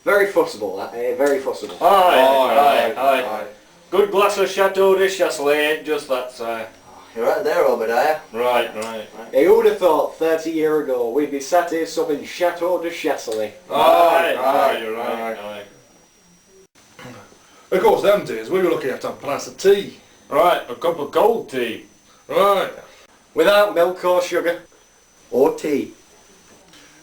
Very fussable, that, eh? Very fussable. Aye. Good glass of Chateau de Chasselet ain't just that, sir. You're right there, Obadiah. Right. Hey, who'd have thought 30 years ago we'd be sat here supping Chateau de Chasselet? Aye, you're right. Of course, them days we were lucky enough to have a glass of tea. Right, a cup of cold tea. Right. Without milk or sugar? Or tea.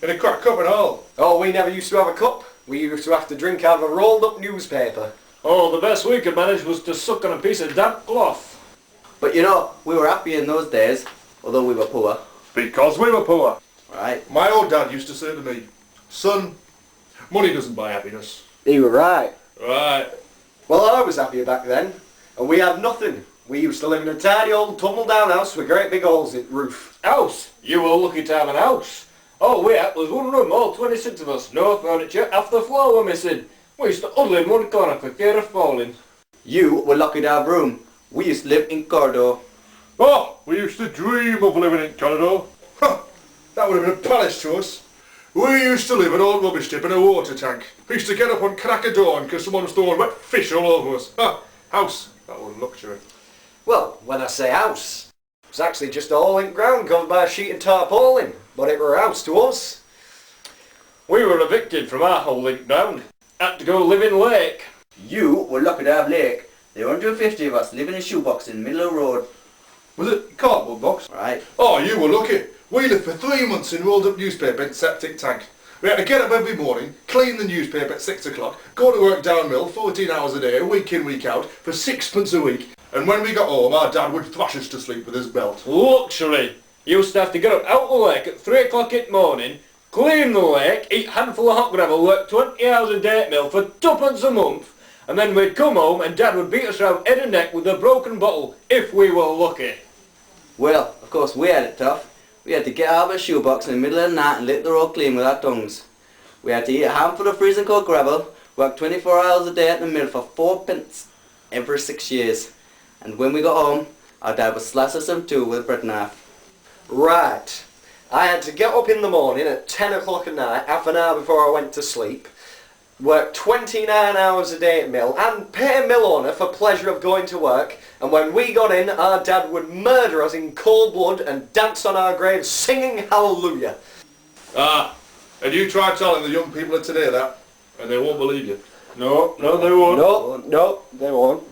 In a crack cup and all. Oh, we never used to have a cup. We used to have to drink out of a rolled up newspaper. Oh, the best we could manage was to suck on a piece of damp cloth. But you know, we were happy in those days, although we were poor. Because we were poor. Right. My old dad used to say to me, son, money doesn't buy happiness. You were right. Right. Well, I was happier back then, and we had nothing. We used to live in a tiny old tumble-down house with great big holes in the roof. House? You were lucky to have an house. All we had was one room, all 26 of us. No furniture, half the floor were missing. We used to huddle in one corner for fear of falling. You were lucky to have room. We used to live in corridor. Oh, we used to dream of living in corridor. Huh, that would have been a palace to us. We used to live in an old rubbish tip in a water tank. We used to get up on crack of dawn because someone was throwing wet fish all over us. House, that was luxury. Well, when I say house, it's actually just a hole in ground covered by a sheet of tarpaulin, but it were a house to us. We were evicted from our hole in ground. Had to go live in lake. You were lucky to have lake. There were 150 of us living in a shoebox in the middle of the road. Was it a cardboard box? Right. Oh, you were lucky. We lived for 3 months in rolled up newspaper in septic tank. We had to get up every morning, clean the newspaper at 6 o'clock, go to work downmill 14 hours a day, week in, week out, for 6p a week. And when we got home, our dad would thrash us to sleep with his belt. Luxury. You used to have to get up out the lake at 3 o'clock in the morning, clean the lake, eat a handful of hot gravel, work 20 hours a day at mill for 2p a month, and then we'd come home and Dad would beat us round head and neck with a broken bottle, if we were lucky. Well, of course we had it tough. We had to get out of a shoebox in the middle of the night and lick the road clean with our tongues. We had to eat a handful of freezing cold gravel, work 24 hours a day at the mill for 4p every 6 years. And when we got home, our dad would slice us in two with a bread knife. Right. I had to get up in the morning at 10 o'clock at night, half an hour before I went to sleep, work 29 hours a day at mill, and pay a mill owner for pleasure of going to work, and when we got in, our dad would murder us in cold blood and dance on our graves singing hallelujah. And you try telling the young people of today that, and they won't believe you. No, they won't. No, they won't.